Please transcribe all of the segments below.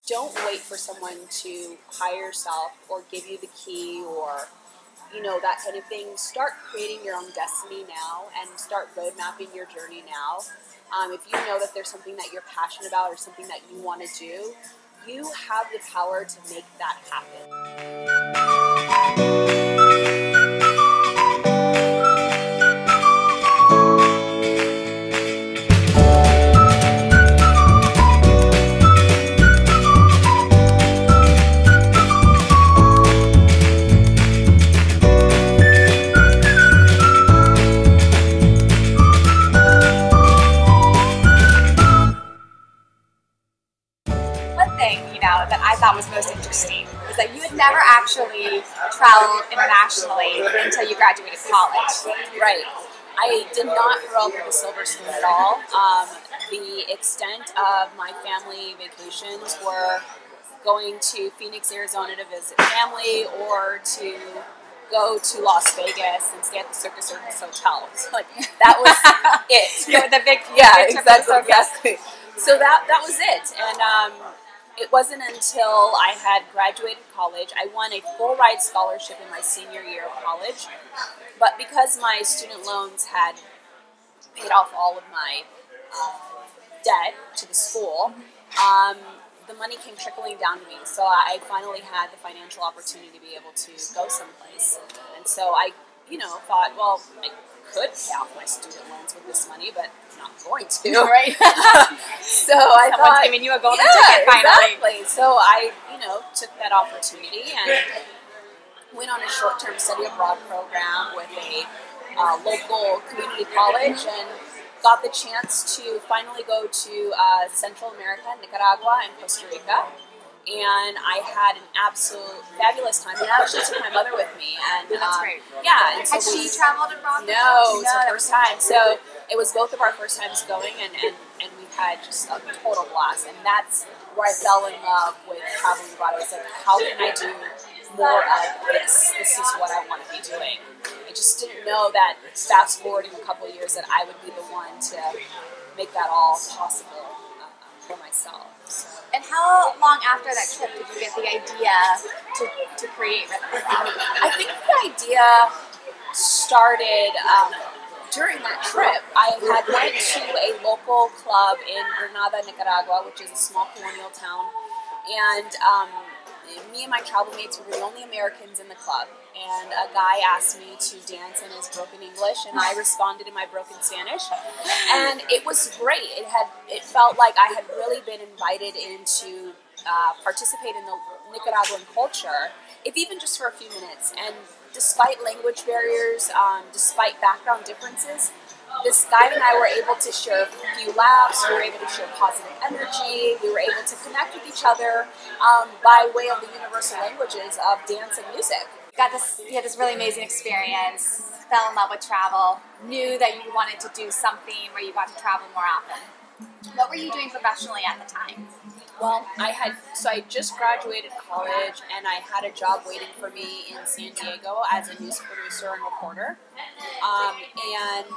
Don't wait for someone to hire yourself or give you the key or, that kind of thing. Start creating your own destiny now and start road mapping your journey now. If you know that there's something that you're passionate about or something that you want to do, you have the power to make that happen. That I thought was most interesting was that you had never actually traveled internationally until you graduated college. Right. I did not grow up with a silver spoon at all. The extent of my family vacations were going to Phoenix, Arizona to visit family or to go to Las Vegas and stay at the Circus Hotel. So, that was it. The big exactly. So that was it. And it wasn't until I had graduated college, I won a full ride scholarship in my senior year of college. But because my student loans had paid off all of my debt to the school, the money came trickling down to me. So I finally had the financial opportunity to be able to go someplace. And so I, thought, well, I could pay off my student loans with this money, but I'm not going to, right? So I Someone's giving you a golden ticket finally. Exactly. So I, took that opportunity and went on a short-term study abroad program with a local community college and got the chance to finally go to Central America, Nicaragua, and Costa Rica. And I had an absolute fabulous time. And I actually took my mother with me. And that's great. Yeah. And so had she traveled abroad? No, it's her first time. So it was both of our first times going, and we had just a total blast. And that's where I fell in love with traveling abroad. I was like, how can I do more of this? This is what I want to be doing. I just didn't know that fast forwarding a couple of years that I would be the one to make that all possible for myself. So. And how long after that trip did you get the idea to create Rhythm? I think the idea started during that trip. I had went to a local club in Granada, Nicaragua, which is a small colonial town, and me and my travel mates were the only Americans in the club. And a guy asked me to dance in his broken English, and I responded in my broken Spanish. And it was great. It felt like I had really been invited in to participate in the Nicaraguan culture, if even just for a few minutes. And despite language barriers, despite background differences, this guy and I were able to share a few laughs, we were able to share positive energy, we were able to connect with each other by way of the universal languages of dance and music. You had this really amazing experience, fell in love with travel, knew that you wanted to do something where you got to travel more often. What were you doing professionally at the time? Well, I just graduated college and I had a job waiting for me in San Diego as a news producer and reporter. And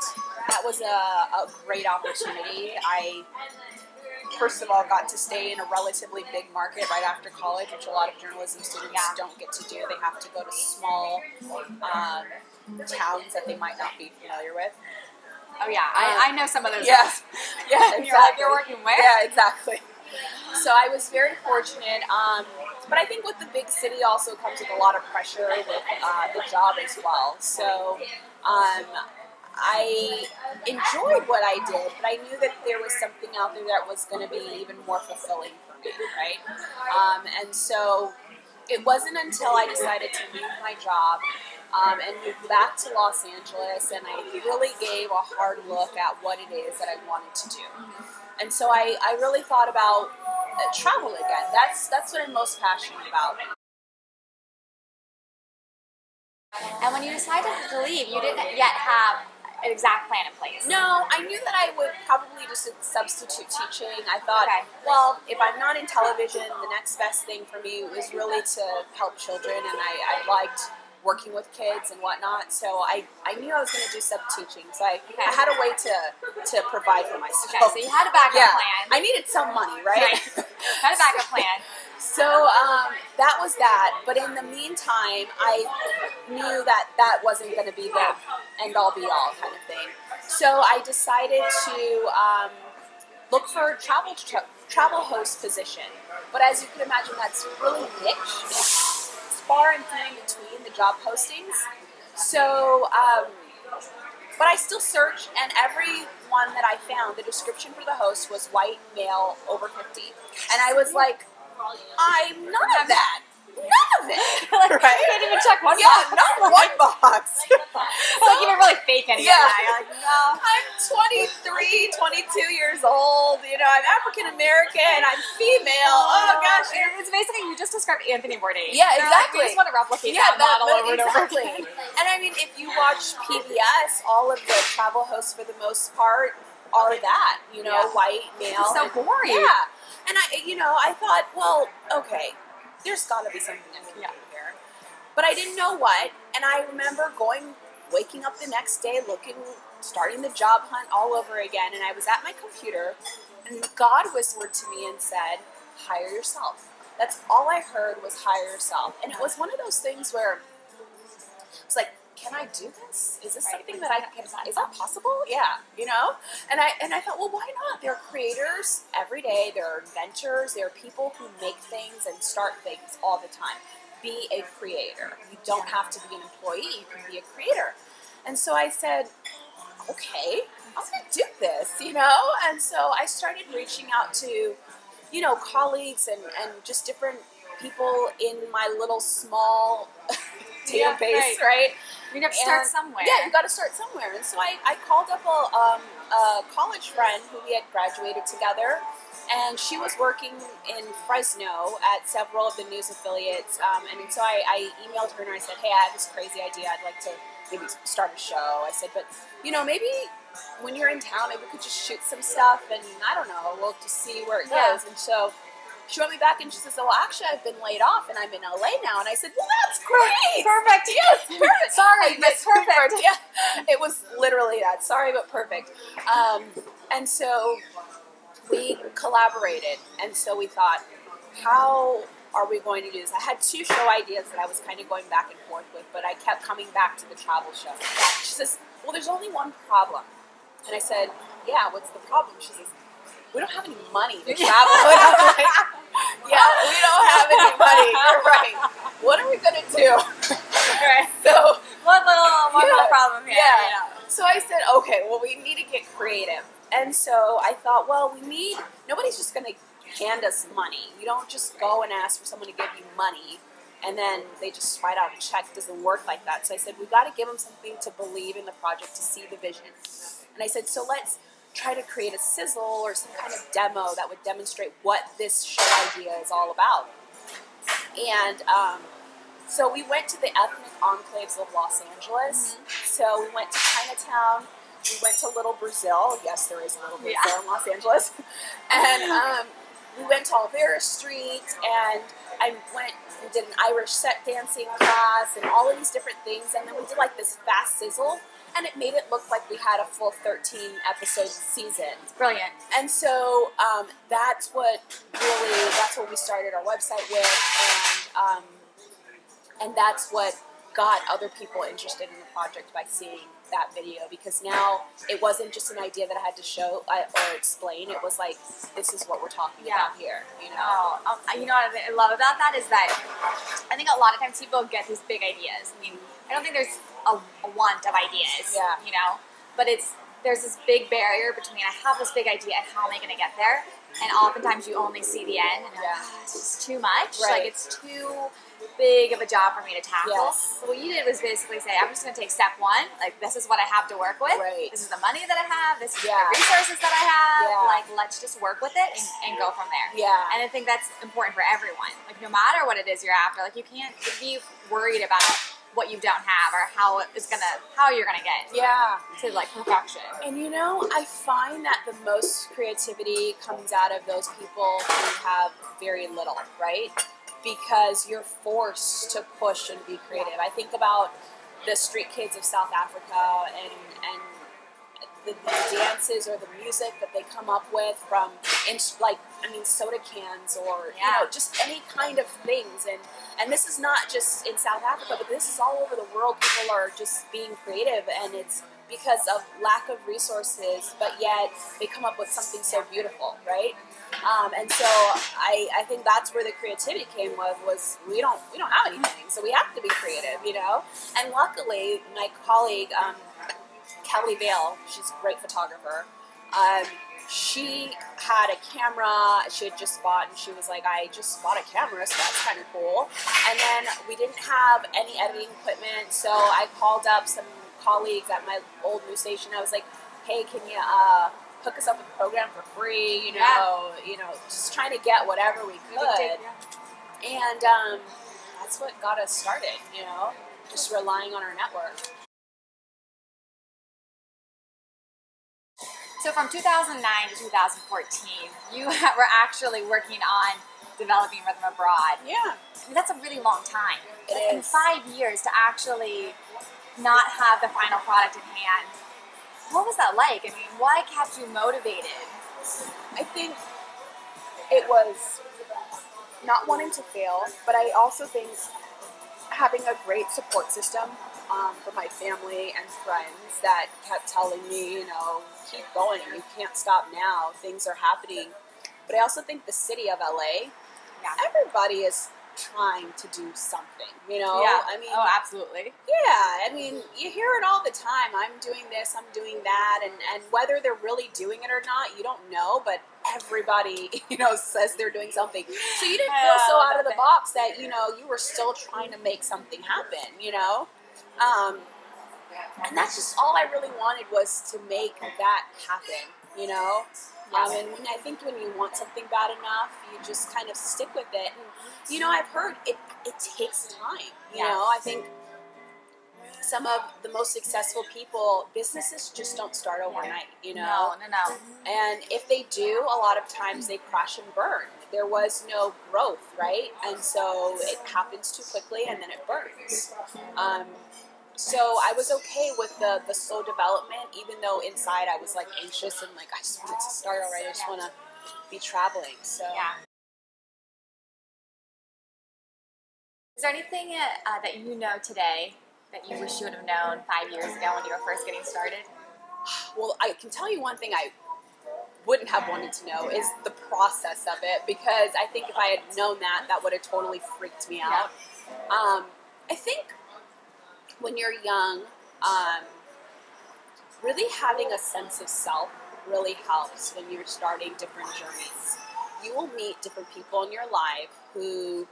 that was a great opportunity. I first of all got to stay in a relatively big market right after college, which a lot of journalism students don't get to do. They have to go to small towns that they might not be familiar with. Oh yeah, I know some of those. Yeah, yeah, exactly. You're working where? Yeah, exactly. So I was very fortunate, but I think with the big city also comes with a lot of pressure with the job as well. So I enjoyed what I did, but I knew that there was something out there that was going to be even more fulfilling for me, right? And so it wasn't until I decided to leave my job and moved back to Los Angeles, and I really gave a hard look at what it is that I wanted to do. And so I really thought about travel again. That's what I'm most passionate about. And when you decided to leave, you didn't yet have an exact plan in place. No, I knew that I would probably just substitute teaching. I thought, well, if I'm not in television, the next best thing for me was really to help children, and I liked working with kids and whatnot, so I knew I was going to do sub teaching, so I had a way to provide for myself. Okay, so you had a backup plan. I needed some money, right? Had a backup plan. So that was that. But in the meantime, I knew that that wasn't going to be the end-all be-all kind of thing. So I decided to look for a travel host position. But as you can imagine, that's really niche. It's far and few in between the job postings. So, but I still searched, and every one that I found, the description for the host was white, male, over 50. And I was like, I'm none of that. None of it. Like, right? You can't even check one Yeah, box. not one box. Like, you didn't really fake any of that. You're like, no. I'm 23, 22 years old. You know, I'm African American. I'm female. Oh gosh. It's basically, you just described Anthony Bourdain. Yeah, exactly. You just want to replicate that model over and over exactly. again. And I mean, if you watch PBS, all of the travel hosts for the most part are that, you know, white, male. It's so boring. Yeah. And I thought, well, okay, there's got to be something I can do here. But I didn't know what, and I remember waking up the next day, starting the job hunt all over again, and I was at my computer, and God whispered to me and said, hire yourself. That's all I heard was hire yourself. And it was one of those things where it's like, can I do this? Is this something that I can? Is that possible? Yeah, you know. And I thought, well, why not? There are creators every day. There are inventors. There are people who make things and start things all the time. Be a creator. You don't have to be an employee. You can be a creator. And so I said, okay, I'm going to do this, you know. And so I started reaching out to, you know, colleagues and just different people in my little small database, right? You got to start somewhere. Yeah, you got to start somewhere. And so I called up a college friend who we had graduated together, and she was working in Fresno at several of the news affiliates. And so I emailed her and I said, hey, I have this crazy idea. I'd like to maybe start a show. I said, but, you know, maybe when you're in town, maybe we could just shoot some stuff, and I don't know, we'll just see where it goes. And so she wrote me back and she says, well, actually, I've been laid off and I'm in LA now. And I said, well, that's great. Perfect. Yes, perfect. Sorry, but perfect. Yeah, it was literally that. Sorry, but perfect. And so we collaborated. And so we thought, how are we going to do this? I had two show ideas that I was kind of going back and forth with, but I kept coming back to the travel show. She says, well, there's only one problem. And I said, yeah, what's the problem? She says, we don't have any money to travel. And I'm like, yeah, we don't have any money. You're right. What are we going to do? Okay. So, one little problem here. Yeah. So I said, okay, well, we need to get creative. And so I thought, well, nobody's just going to hand us money. You don't just go and ask for someone to give you money and then they just write out a check. It doesn't work like that. So I said, we've got to give them something to believe in the project, to see the vision. And I said, so let's try to create a sizzle or some kind of demo that would demonstrate what this show idea is all about. And so we went to the ethnic enclaves of Los Angeles. So we went to Chinatown. We went to Little Brazil. Yes, there is a Little Brazil in Los Angeles. And we went to Olvera Street, and I went and did an Irish set dancing class and all of these different things. And then we did like this fast sizzle. And it made it look like we had a full 13-episode season. Brilliant. And so that's what we started our website with, and that's what got other people interested in the project by seeing that video, because now it wasn't just an idea that I had to show or explain. It was like, this is what we're talking about here. You know. You know what I love about that is that I think a lot of times people get these big ideas. I mean, I don't think there's a want of ideas. Yeah. You know, but there's this big barrier between I have this big idea and how am I going to get there, and oftentimes you only see the end and you're like, it's just too much. Right. Like it's too big of a job for me to tackle. Yes. So what you did was basically say, I'm just going to take step one. Like, this is what I have to work with. Right. This is the money that I have. This is the resources that I have. Yeah. Like, let's just work with it and go from there. Yeah. And I think that's important for everyone. Like, no matter what it is you're after, like, you can't be worried about what you don't have or how you're gonna get to like perfection. And you know, I find that the most creativity comes out of those people who have very little, right? Because you're forced to push and be creative. I think about the street kids of South Africa and the dances or the music that they come up with from I mean, soda cans or, Yeah. just any kind of things. And this is not just in South Africa, but this is all over the world. People are just being creative, and it's because of lack of resources, but yet they come up with something so beautiful, right? And so I think that's where the creativity came was we don't have anything, so we have to be creative, And luckily, my colleague, Kelly Vale, she's a great photographer, she had a camera she had just bought, and she was like, I just bought a camera, so that's kind of cool. And then we didn't have any editing equipment, so I called up some colleagues at my old news station. I was like, hey, can you hook us up with a program for free? Just trying to get whatever we could. And that's what got us started, just relying on our network. So from 2009 to 2014, you were actually working on developing Rhythm Abroad. Yeah. I mean, that's a really long time. It In is. 5 years to actually not have the final product in hand. What was that like? I mean, what kept you motivated? I think it was not wanting to fail, but I also think having a great support system for my family and friends that kept telling me, keep going, you can't stop now, things are happening. But I also think the city of LA, everybody is trying to do something, Yeah. I mean, Absolutely. yeah, I mean, you hear it all the time. I'm doing this, I'm doing that, and whether they're really doing it or not, you don't know, but everybody, says they're doing something. So you didn't feel so out of the box that, you were still trying to make something happen, and that's just all I really wanted was to make that happen, And I think when you want something bad enough, you just kind of stick with it. And, I've heard it takes time, I think some of the most successful people, businesses just don't start overnight, No. And if they do, a lot of times they crash and burn. There was no growth, right? And so it happens too quickly and then it burns. So I was okay with the slow development, even though inside I was like anxious and like, I just want it to start already. I just want to be traveling. So Is there anything that you know today that you wish you would have known 5 years ago when you were first getting started? Well, I can tell you one thing I wouldn't have wanted to know is the process of it, because I think if I had known that would have totally freaked me out. I think when you're young, really having a sense of self really helps when you're starting different journeys. You will meet different people in your life who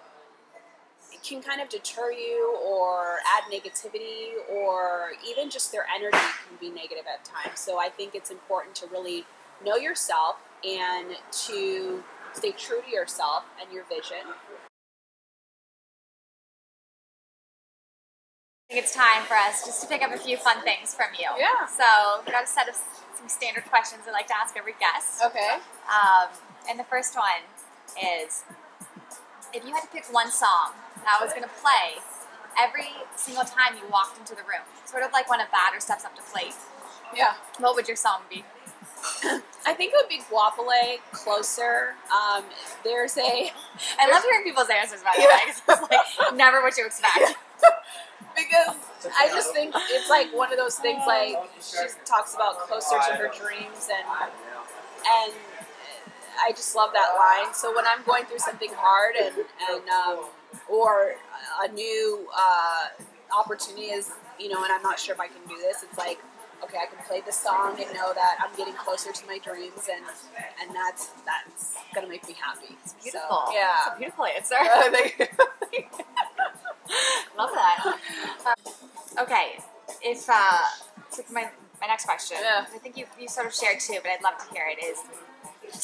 can kind of deter you or add negativity, or even just their energy can be negative at times. So I think it's important to really know yourself and to stay true to yourself and your vision. I think it's time for us just to pick up a few fun things from you. Yeah. So we've got a set of some standard questions I'd like to ask every guest. Okay. And the first one is, if you had to pick one song that was going to play every single time you walked into the room, sort of like when a batter steps up to plate, what would your song be? I think it would be Guapale, Closer. There's a... I love hearing people's answers, by the way, 'cause it's like never what you expect. Because I just think it's like one of those things, like she talks about closer to her dreams, and I just love that line. So when I'm going through something hard and or a new opportunity is, and I'm not sure if I can do this, it's like, okay, I can play this song and know that I'm getting closer to my dreams, and that's gonna make me happy. It's beautiful. So, yeah, it's a beautiful answer. Love that. Okay, if so my next question, I think you sort of shared too, but I'd love to hear it. Is,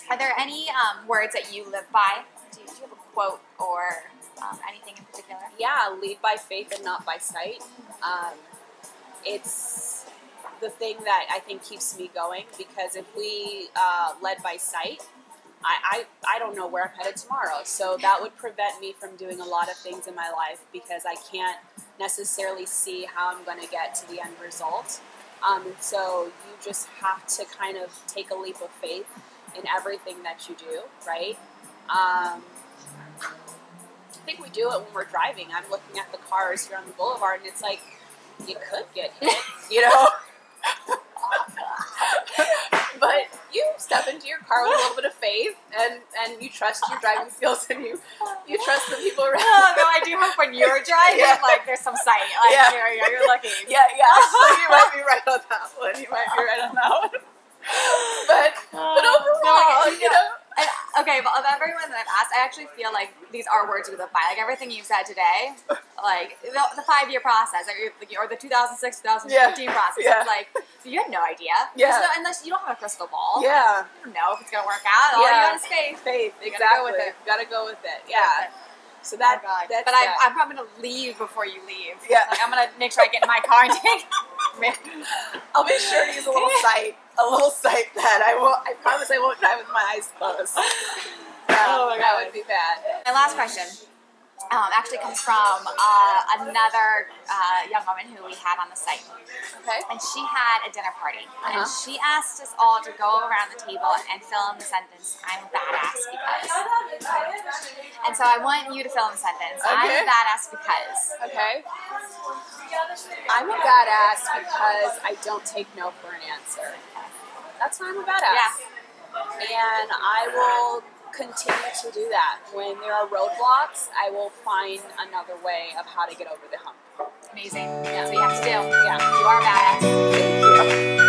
are there any words that you live by? Do you have a quote or anything in particular? Yeah, lead by faith and not by sight. It's the thing that I think keeps me going, because if we led by sight, I don't know where I'm headed tomorrow. So that would prevent me from doing a lot of things in my life, because I can't necessarily see how I'm going to get to the end result. And so you just have to kind of take a leap of faith in everything that you do, right? I think we do it when we're driving. I'm looking at the cars here on the boulevard, and it's like, you could get hit, you know? But you step into your car with a little bit of faith, and you trust your driving skills, and you trust the people around. Oh, no, I do hope when you're driving, like, there's some sight. Like, you're looking. Yeah. So you might be right on that one. But overall, you know. Okay, but of everyone that I've asked, I actually feel like these are words we live by. Like everything you've said today, like the 5-year process, or the 2006, 2015 process. Yeah. Like, you had no idea. Yeah. Unless you don't have a crystal ball. Yeah. You don't know if it's gonna work out. All you got is faith. Exactly. Gotta go with it. Yeah. So that's but I'm probably gonna leave before you leave. Yeah. Like, I'm gonna make sure I get in my car and take. I'll be sure to use a little sight that I promise I won't drive with my eyes closed. Oh my God. That would be bad. My last question actually comes from another young woman who we had on the site. Okay. And she had a dinner party. And she asked us all to go around the table and fill in the sentence, I'm a badass because. And so I want you to fill in the sentence. Okay. I'm a badass because. Okay. I'm a badass because I don't take no for an answer. That's why I'm a badass. Yeah. And I will continue to do that. When there are roadblocks, I will find another way of how to get over the hump. Amazing. Yeah. That's what you have to do. Yeah. You are a badass. Thank you.